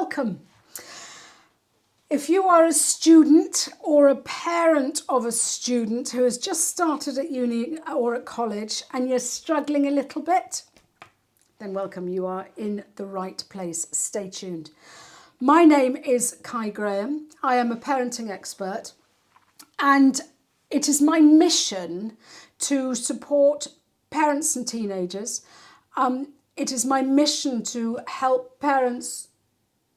welcome. If you are a student or a parent of a student who has just started at uni or at college and you're struggling a little bit, then welcome, you are in the right place. Stay tuned. My name is Cai Graham. I am a parenting expert, and it is my mission to support parents and teenagers. It is my mission to help parents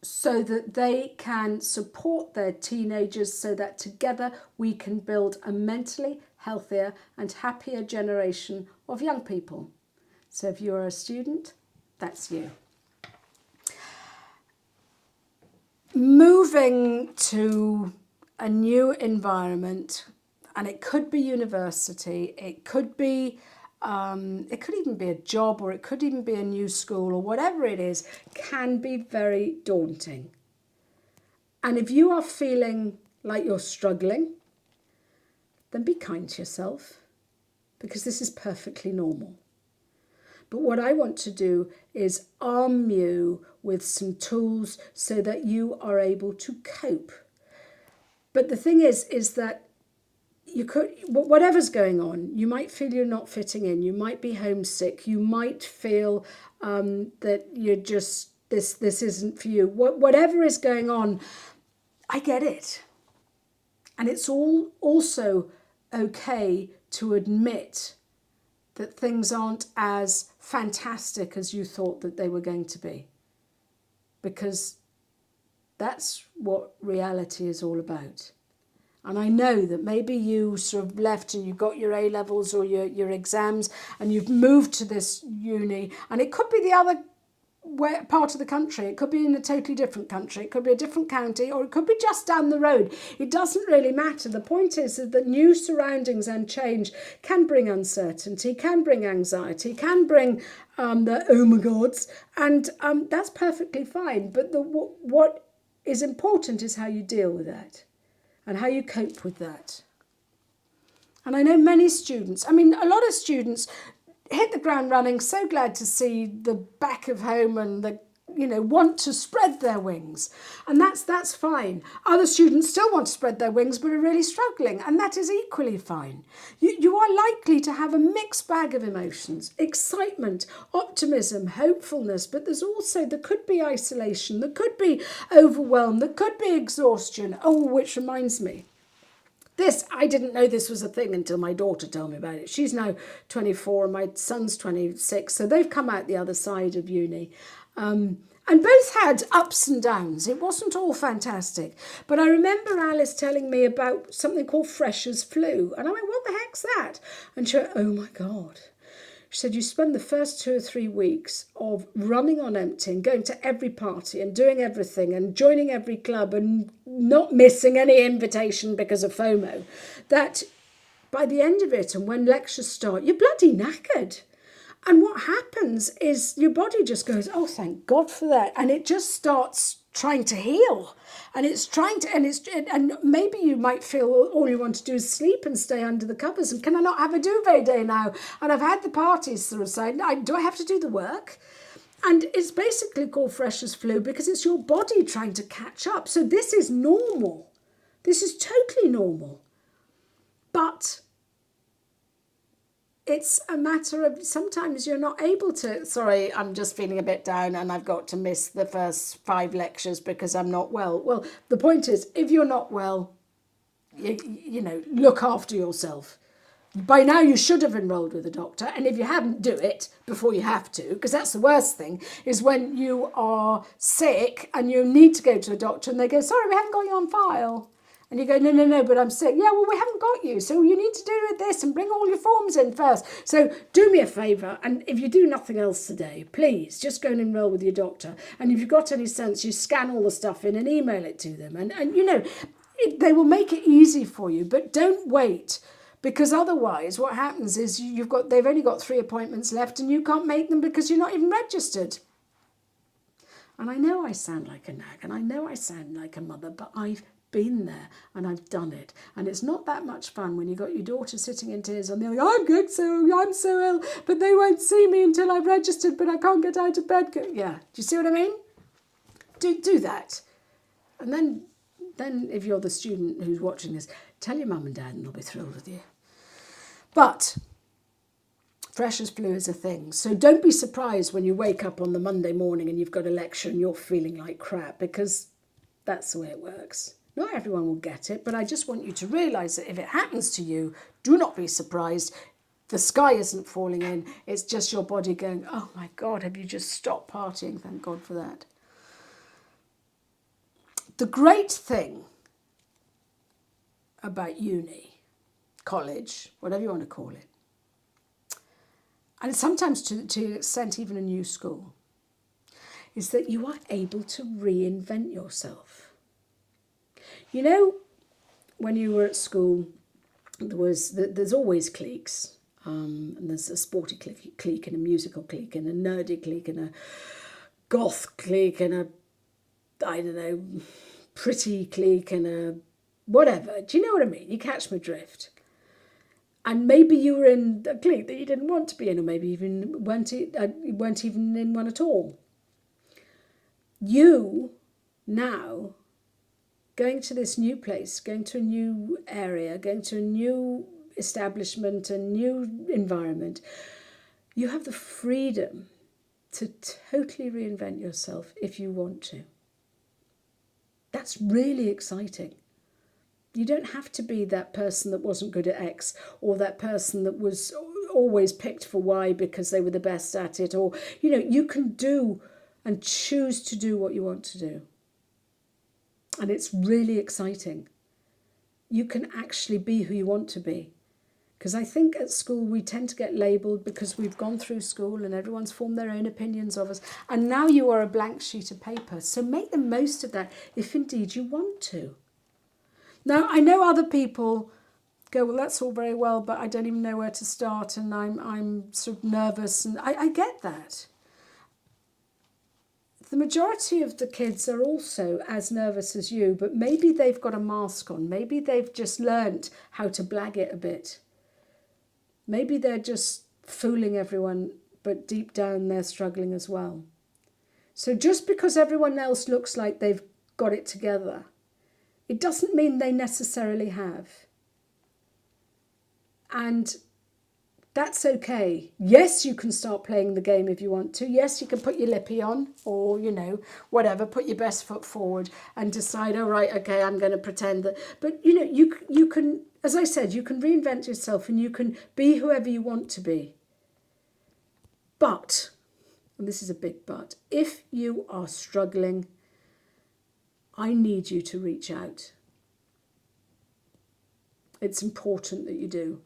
so that they can support their teenagers so that together we can build a mentally healthier and happier generation of young people. So if you're a student, that's you. Moving to a new environment, and it could be university, it could even be a job, or it could even be a new school, or whatever it is, can be very daunting. And if you are feeling like you're struggling, then be kind to yourself, because this is perfectly normal. But what I want to do is arm you with some tools so that you are able to cope. But the thing is that you could, whatever's going on, you might feel you're not fitting in, you might be homesick, you might feel that you're just, this isn't for you. Whatever is going on, I get it. And it's all also okay to admit that things aren't as fantastic as you thought that they were going to be. Because that's what reality is all about. And I know that maybe you sort of left and you got your A-levels or your exams and you've moved to this uni, and it could be the other part of the country, it could be in a totally different country, it could be a different county, or it could be just down the road. It doesn't really matter. The point is that new surroundings and change can bring uncertainty, can bring anxiety, can bring the oh my gods, and that's perfectly fine. But what is important is how you deal with that and how you cope with that. And I know many students, a lot of students hit the ground running, so glad to see the back of home and want to spread their wings. And that's fine. Other students still want to spread their wings but are really struggling, and that is equally fine. You are likely to have a mixed bag of emotions: excitement, optimism, hopefulness, but there could be isolation, there could be overwhelm, there could be exhaustion. Oh, which reminds me, I didn't know this was a thing until my daughter told me about it. She's now 24 and my son's 26, so they've come out the other side of uni. And both had ups and downs. It wasn't all fantastic. But I remember Alice telling me about something called freshers' flu. And I went, what the heck's that? And she went, oh my God. She said, you spend the first 2 or 3 weeks of running on empty and going to every party and doing everything and joining every club and not missing any invitation because of FOMO, that by the end of it and when lectures start, you're bloody knackered. And what happens is your body just goes, oh, thank God for that. And it just starts trying to heal. And and maybe you might feel all you want to do is sleep and stay under the covers. And can I not have a duvet day now? And I've had the parties sort of say, do I have to do the work? And it's basically called freshers' flu because it's your body trying to catch up. So this is normal. This is totally normal. But it's a matter of sometimes you're not able to, sorry, I'm just feeling a bit down and I've got to miss the first 5 lectures because I'm not well. Well, the point is, if you're not well, look after yourself. By now you should have enrolled with a doctor, and if you haven't, do it before you have to, because that's the worst thing, is when you are sick and you need to go to a doctor and they go, sorry, we haven't got you on file. And you go, no, but I'm sick. Yeah, well, we haven't got you. So you need to do this and bring all your forms in first. So do me a favour. And if you do nothing else today, please just go and enrol with your doctor. And if you've got any sense, you scan all the stuff in and email it to them. And they will make it easy for you. But don't wait. Because otherwise what happens is they've only got 3 appointments left and you can't make them because you're not even registered. And I know I sound like a nag and I know I sound like a mother, but I've been there and I've done it. And it's not that much fun when you've got your daughter sitting in tears and they're like, I'm so ill, but they won't see me until I've registered, but I can't get out of bed. Yeah, do you see what I mean? do that. And then if you're the student who's watching this, tell your mum and dad and they'll be thrilled with you. But fresh as flu is a thing. So don't be surprised when you wake up on the Monday morning and you've got a lecture and you're feeling like crap, because that's the way it works. Not everyone will get it, but I just want you to realise that if it happens to you, do not be surprised. The sky isn't falling in. It's just your body going, oh my God, have you just stopped partying? Thank God for that. The great thing about uni, college, whatever you want to call it, and sometimes to an extent even a new school, is that you are able to reinvent yourself. You know, when you were at school, there's always cliques. And there's a sporty clique and a musical clique and a nerdy clique and a goth clique and a, I don't know, pretty clique and a whatever. Do you know what I mean? You catch my drift. And maybe you were in a clique that you didn't want to be in, or maybe even weren't even in one at all. You now, going to this new place, going to a new area, going to a new establishment, a new environment, you have the freedom to totally reinvent yourself if you want to. That's really exciting. You don't have to be that person that wasn't good at X, or that person that was always picked for Y because they were the best at it, or, you know, you can do and choose to do what you want to do. And it's really exciting. You can actually be who you want to be. Because I think at school we tend to get labelled because we've gone through school and everyone's formed their own opinions of us. And now you are a blank sheet of paper. So make the most of that if indeed you want to. Now, I know other people go, well, that's all very well, but I don't even know where to start and I'm sort of nervous. And I get that. The majority of the kids are also as nervous as you, but maybe they've got a mask on. Maybe they've just learnt how to blag it a bit. Maybe they're just fooling everyone, but deep down they're struggling as well. So just because everyone else looks like they've got it together, it doesn't mean they necessarily have. And that's okay. Yes, you can start playing the game if you want to. Yes, you can put your lippy on or, you know, whatever, put your best foot forward and decide, oh, right, okay, I'm going to pretend that. But, you know, you can, as I said, you can reinvent yourself and you can be whoever you want to be. But, and this is a big but, if you are struggling, I need you to reach out. It's important that you do.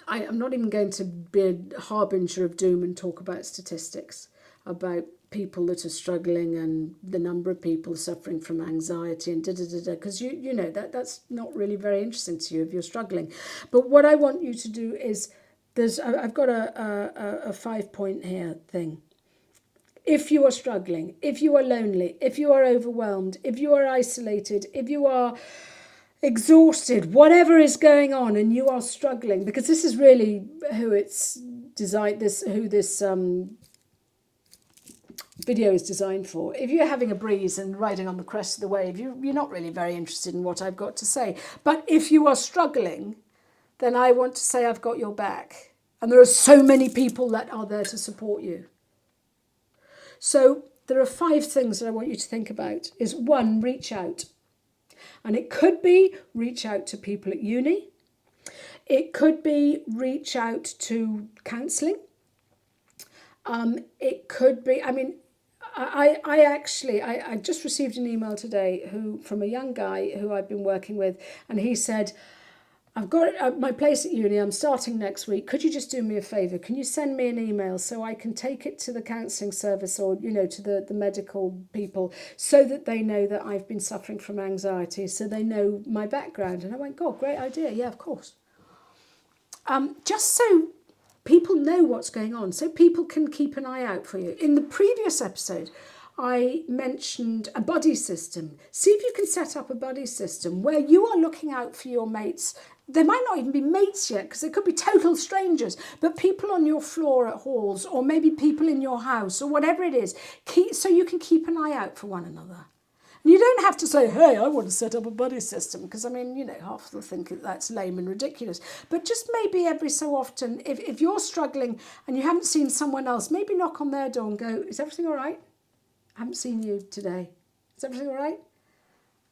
I'm not even going to be a harbinger of doom and talk about statistics, about people that are struggling and the number of people suffering from anxiety and because you know that's not really very interesting to you if you're struggling. But what I want you to do is, I've got a 5-point here thing. If you are struggling, if you are lonely, if you are overwhelmed, if you are isolated, if you are exhausted, whatever is going on and you are struggling, because this is really who it's designed, who this video is designed for. If you're having a breeze and riding on the crest of the wave, you're not really very interested in what I've got to say. But if you are struggling, then I want to say I've got your back. And there are so many people that are there to support you. So there are 5 things that I want you to think about. Is 1, reach out. And it could be reach out to people at uni. It could be reach out to counselling. It could be, I mean, I just received an email today from a young guy who I've been working with, and he said, I've got my place at uni, I'm starting next week. Could you just do me a favour? Can you send me an email so I can take it to the counselling service or, you know, to the medical people so that they know that I've been suffering from anxiety, so they know my background? And I went, God, great idea. Yeah, of course. Just so people know what's going on, so people can keep an eye out for you. In the previous episode, I mentioned a buddy system. See if you can set up a buddy system where you are looking out for your mates They might not even be mates yet, because they could be total strangers, but people on your floor at halls, or maybe people in your house, or whatever it is, so you can keep an eye out for one another. And you don't have to say, hey, I want to set up a buddy system, because, I mean, you know, half of them think that's lame and ridiculous. But just maybe every so often, if you're struggling and you haven't seen someone else, maybe knock on their door and go, is everything all right? I haven't seen you today. Is everything all right?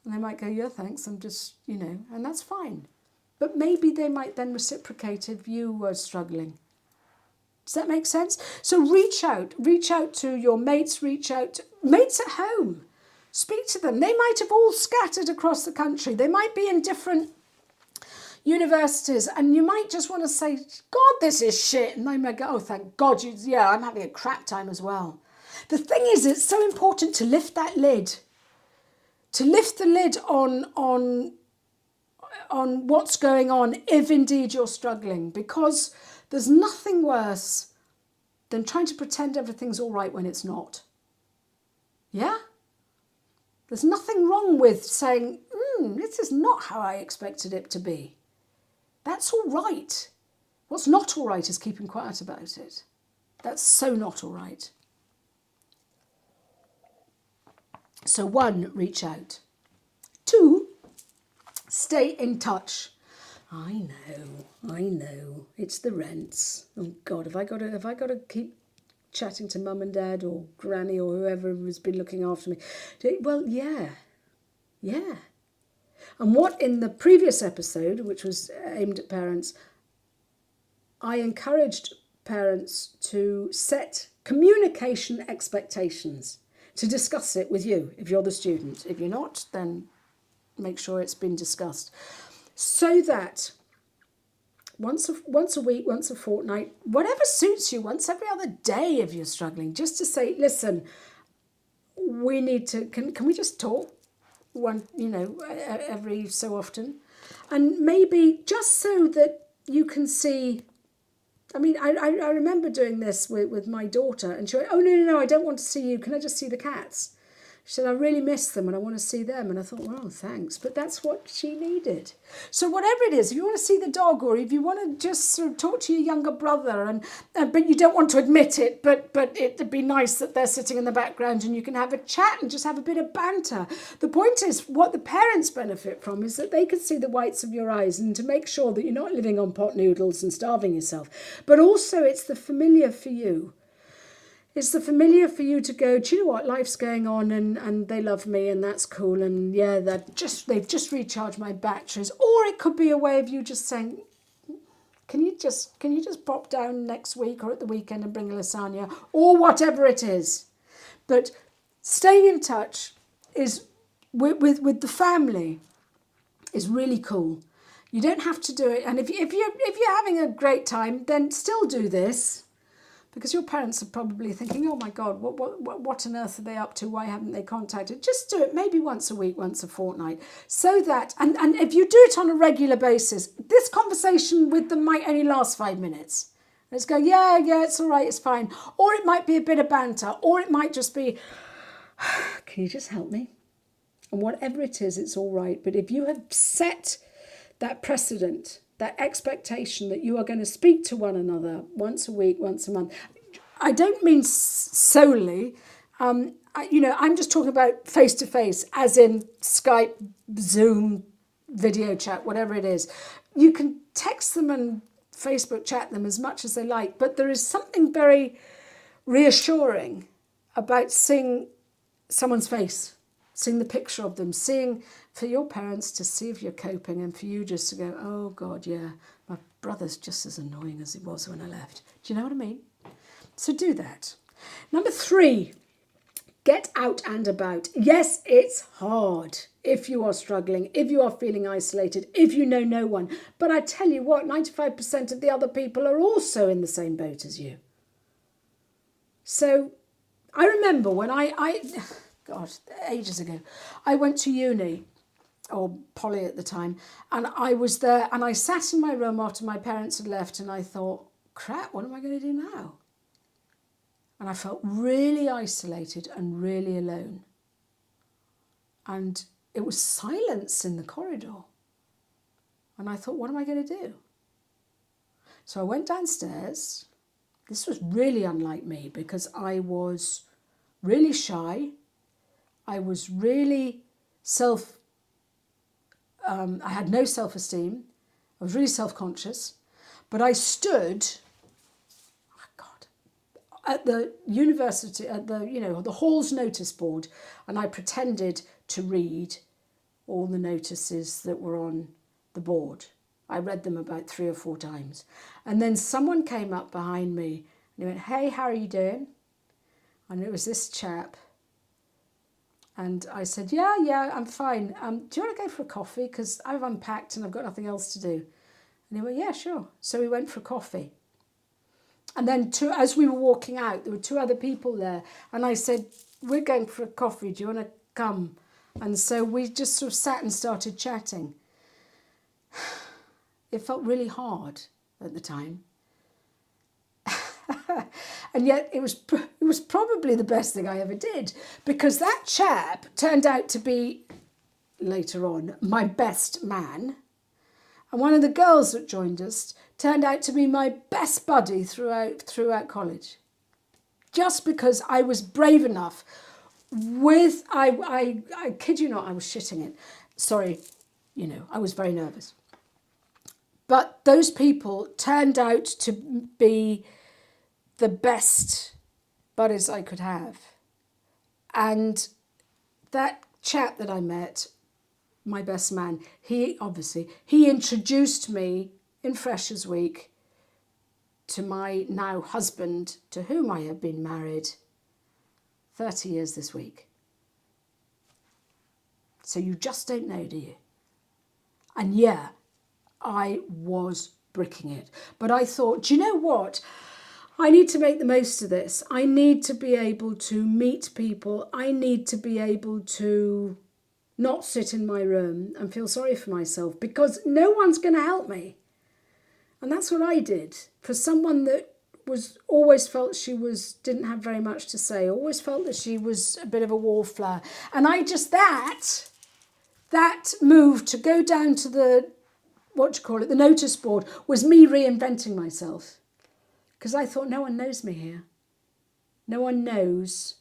And they might go, yeah, thanks, I'm just, you know, and that's fine. But maybe they might then reciprocate if you were struggling. Does that make sense? So reach out to your mates, mates at home. Speak to them. They might have all scattered across the country. They might be in different universities, and you might just want to say, God, this is shit. And they might go, oh, thank God, yeah, I'm having a crap time as well. The thing is, it's so important to lift that lid. To lift the lid on what's going on if indeed you're struggling, because there's nothing worse than trying to pretend everything's all right when it's not. Yeah? There's nothing wrong with saying, this is not how I expected it to be. That's all right. What's not all right is keeping quiet about it. That's so not all right. So 1, reach out. 2, stay in touch. I know. It's the rents. Oh God, have I got to keep chatting to mum and dad or granny or whoever has been looking after me? Well, yeah. And what in the previous episode, which was aimed at parents, I encouraged parents to set communication expectations, to discuss it with you if you're the student. If you're not, then make sure it's been discussed. So that once a week, once a fortnight, whatever suits you, once every other day if you're struggling, just to say, listen, we need to, can we just talk every so often? And maybe just so that you can see, I mean, I remember doing this with my daughter, and she went, oh, no, I don't want to see you. Can I just see the cats? She said, I really miss them and I want to see them. And I thought, well, thanks. But that's what she needed. So whatever it is, if you want to see the dog, or if you want to just sort of talk to your younger brother, but you don't want to admit it, but it'd be nice that they're sitting in the background and you can have a chat and just have a bit of banter. The point is, what the parents benefit from is that they can see the whites of your eyes, and to make sure that you're not living on pot noodles and starving yourself. But also it's the familiar for you. It's the familiar for you to go, do you know what, life's going on and they love me and that's cool, and yeah, they've just recharged my batteries. Or it could be a way of you just saying, can you just pop down next week or at the weekend and bring a lasagna, or whatever it is. But staying in touch is with the family is really cool. You don't have to do it, and if you're having a great time, then still do this. Because your parents are probably thinking, oh my God, what on earth are they up to? Why haven't they contacted? Just do it maybe once a week, once a fortnight. So that, and if you do it on a regular basis, this conversation with them might only last 5 minutes. Let's go, yeah, it's all right, it's fine. Or it might be a bit of banter, or it might just be, can you just help me? And whatever it is, it's all right. But if you have set that precedent, that expectation that you are going to speak to one another once a week, once a month. I don't mean solely, I'm just talking about face-to-face, as in Skype, Zoom, video chat, whatever it is. You can text them and Facebook chat them as much as they like, but there is something very reassuring about seeing someone's face, seeing the picture of them, seeing, for your parents to see if you're coping, and for you just to go, oh God, yeah, my brother's just as annoying as he was when I left. Do you know what I mean? So do that. Number 3, get out and about. Yes, it's hard if you are struggling, if you are feeling isolated, if you know no one. But I tell you what, 95% of the other people are also in the same boat as you. So I remember when God, ages ago, I went to uni, or poly at the time, and I was there and I sat in my room after my parents had left, and I thought, crap, what am I going to do now? And I felt really isolated and really alone. And it was silence in the corridor. And I thought, what am I going to do? So I went downstairs. This was really unlike me because I was really shy. I was really I had no self-esteem. I was really self-conscious. But I stood, oh God, at the university, at the hall's notice board, and I pretended to read all the notices that were on the board. I read them about 3 or 4 times. And then someone came up behind me and he went, "Hey, how are you doing?" And it was this chap. And I said, yeah, I'm fine. Do you want to go for a coffee? Because I've unpacked and I've got nothing else to do. And he went, yeah, sure. So we went for coffee. And then as we were walking out, there were 2 other people there. And I said, we're going for a coffee. Do you want to come? And so we just sort of sat and started chatting. It felt really hard at the time. And yet it was probably the best thing I ever did, because that chap turned out to be, later on, my best man. And one of the girls that joined us turned out to be my best buddy throughout college. Just because I was brave enough I kid you not, I was shitting it. Sorry, I was very nervous. But those people turned out to be the best buddies I could have. And that chap that I met, my best man, he introduced me in Freshers Week to my now husband, to whom I have been married 30 years this week. So you just don't know, do you? And yeah, I was bricking it. But I thought, do you know what? I need to make the most of this. I need to be able to meet people. I need to be able to not sit in my room and feel sorry for myself, because no one's going to help me. And that's what I did. For someone that always felt she didn't have very much to say, always felt that she was a bit of a wallflower. And I just, that move to go down to the notice board, was me reinventing myself. Because I thought, no one knows me here. No one knows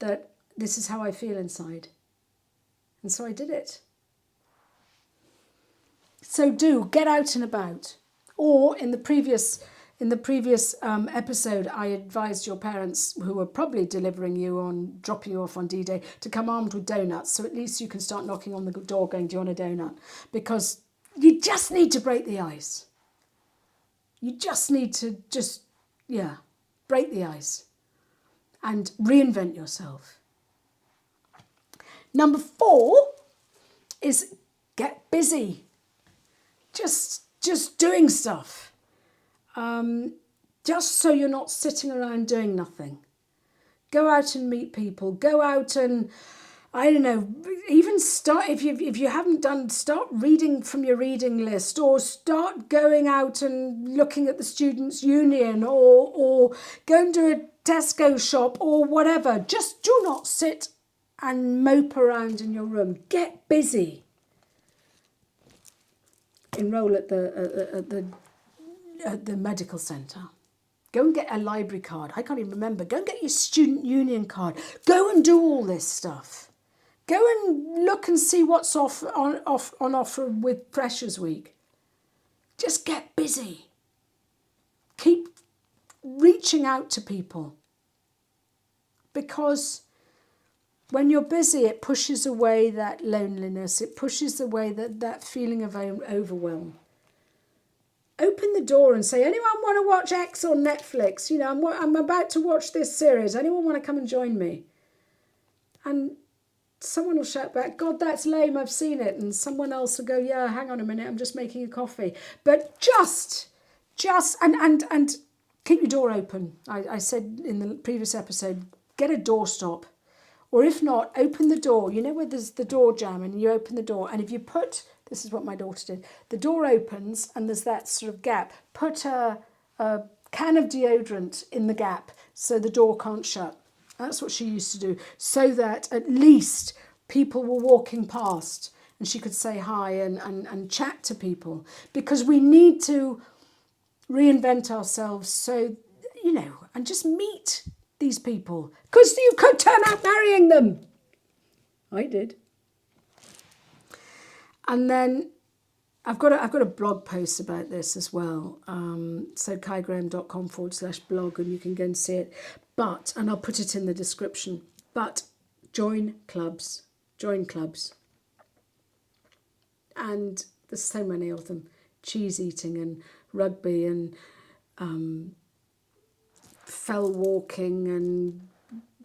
that this is how I feel inside. And so I did it. So get out and about. Or in the previous episode, I advised your parents, who were probably dropping you off on D-Day, to come armed with donuts. So at least you can start knocking on the door going, do you want a donut? Because you just need to break the ice. You just need to break the ice and reinvent yourself. Number 4 is get busy. Just doing stuff. Just so you're not sitting around doing nothing. Go out and meet people. Go out and, I don't know, even start, if you haven't done, start reading from your reading list, or start going out and looking at the Students' Union, or go and do a Tesco shop or whatever. Just do not sit and mope around in your room. Get busy. Enroll at the medical centre. Go and get a library card. I can't even remember. Go and get your Student Union card. Go and do all this stuff. Go and look and see what's on offer with Freshers Week. Just get busy. Keep reaching out to people. Because when you're busy, it pushes away that loneliness. It pushes away that feeling of overwhelm. Open the door and say, anyone want to watch X on Netflix? I'm about to watch this series. Anyone want to come and join me? And someone will shout back, God, that's lame, I've seen it. And someone else will go, yeah, hang on a minute, I'm just making a coffee. But just and keep your door open. I said in the previous episode, get a doorstop. Or if not, open the door. You know where there's the door jamb, and you open the door. And if you this is what my daughter did, the door opens and there's that sort of gap. Put a can of deodorant in the gap so the door can't shut. That's what she used to do. So that at least people were walking past and she could say hi and chat to people, because we need to reinvent ourselves, so, and just meet these people, because you could turn out marrying them. I did. And then I've got a blog post about this as well. So caigraham.com/blog, and you can go and see it. And I'll put it in the description. But join clubs. And there's so many of them. Cheese eating and rugby and fell walking and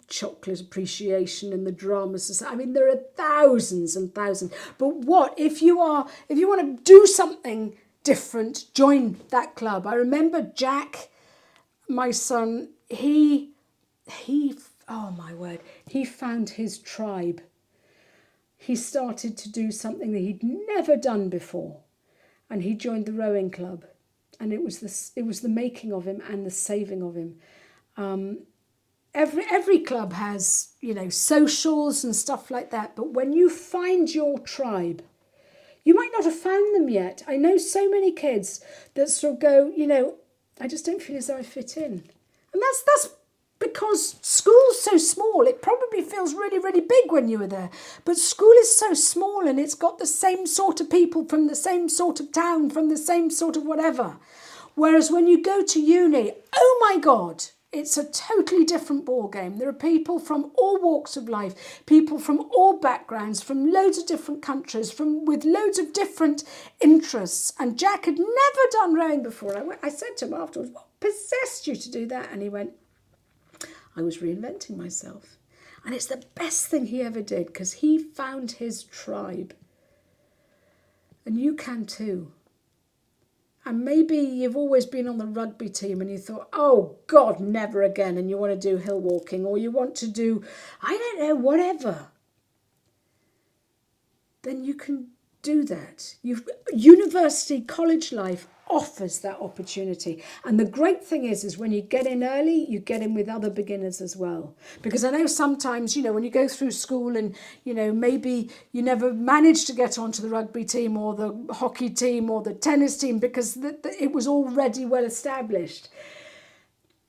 chocolate appreciation and the drama society. I mean, there are thousands and thousands. But if you want to do something different, join that club. I remember Jack, my son, he oh my word, he found his tribe. He started to do something that he'd never done before, and he joined the rowing club, and it was the making of him and the saving of him. Every club has, socials and stuff like that, but when you find your tribe, you might not have found them yet. I know so many kids that sort of go, I just don't feel as though I fit in. And that's because school's so small. It probably feels really, really big when you were there. But school is so small, and it's got the same sort of people from the same sort of town, from the same sort of whatever. Whereas when you go to uni, oh my God, it's a totally different ball game. There are people from all walks of life, people from all backgrounds, from loads of different countries, with loads of different interests. And Jack had never done rowing before. I said to him afterwards, what possessed you to do that? And he went, I was reinventing myself. And it's the best thing he ever did, because he found his tribe. And you can too. And maybe you've always been on the rugby team and you thought, oh God, never again. And you want to do hill walking, or you want to do, I don't know, whatever. Then you can do that. University, college life offers that opportunity. And the great thing is when you get in early, you get in with other beginners as well. Because I know sometimes, when you go through school and, maybe you never managed to get onto the rugby team or the hockey team or the tennis team because it was already well established.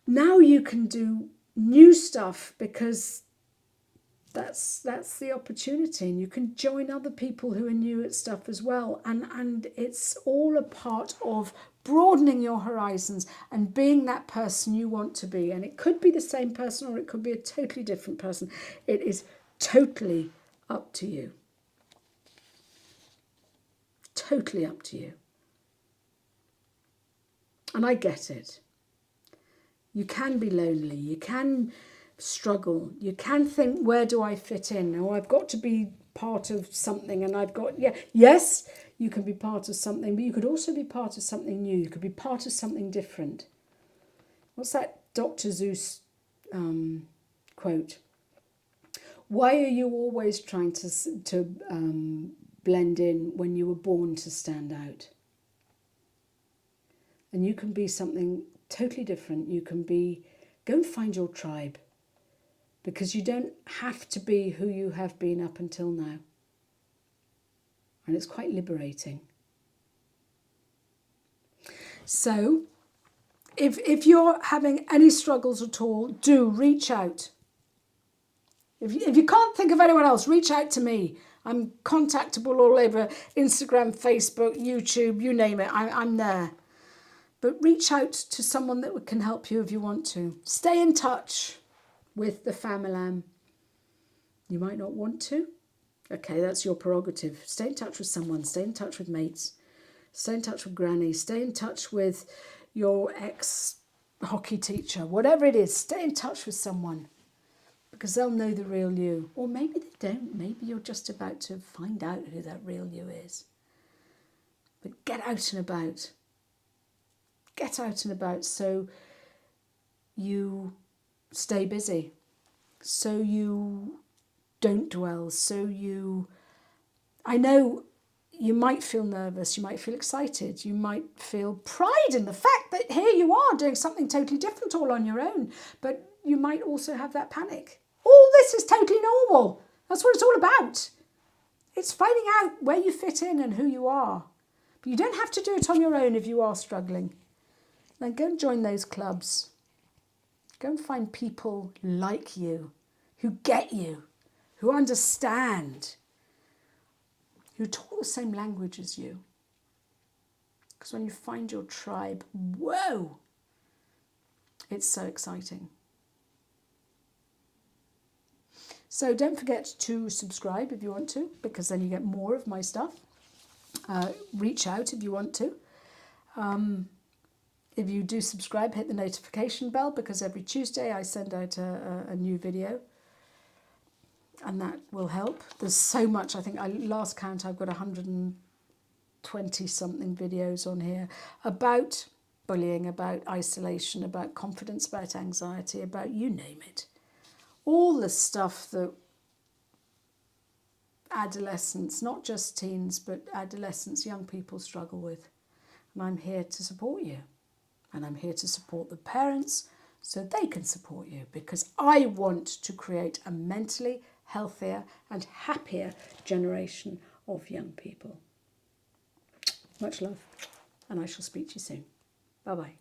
Now you can do new stuff because that's the opportunity, and you can join other people who are new at stuff as well, and it's all a part of broadening your horizons and being that person you want to be. And it could be the same person, or it could be a totally different person. It is totally up to you. Totally up to you. And I get it. You can be lonely, you can struggle, you can think, where do I fit in? Oh, I've got to be part of something, and yes, you can be part of something, but you could also be part of something new. You could be part of something different. What's that Dr. Seuss quote? Why are you always trying to blend in when you were born to stand out? And you can be something totally different. You can go and find your tribe. Because you don't have to be who you have been up until now. And it's quite liberating. So, if you're having any struggles at all, do reach out. If you can't think of anyone else, reach out to me. I'm contactable all over Instagram, Facebook, YouTube, you name it, I'm there. But reach out to someone that can help you if you want to. Stay in touch with the family. You might not want to. Okay, that's your prerogative. Stay in touch with someone. Stay in touch with mates. Stay in touch with granny. Stay in touch with your ex-hockey teacher. Whatever it is, stay in touch with someone. Because they'll know the real you. Or maybe they don't. Maybe you're just about to find out who that real you is. But get out and about. Get out and about so you stay busy, so you don't dwell, I know you might feel nervous, you might feel excited, you might feel pride in the fact that here you are doing something totally different all on your own, but you might also have that panic. All this is totally normal. That's what it's all about. It's finding out where you fit in and who you are. But you don't have to do it on your own if you are struggling. Then go and join those clubs. Go and find people like you, who get you, who understand, who talk the same language as you. Because when you find your tribe, whoa, it's so exciting. So don't forget to subscribe if you want to, because then you get more of my stuff. Reach out if you want to. If you do subscribe, hit the notification bell, because every Tuesday I send out a new video. And that will help. There's so much. I think last count I've got 120 something videos on here about bullying, about isolation, about confidence, about anxiety, about you name it. All the stuff that adolescents, not just teens, but adolescents, young people struggle with. And I'm here to support you. And I'm here to support the parents so they can support you, because I want to create a mentally healthier and happier generation of young people. Much love, and I shall speak to you soon. Bye-bye.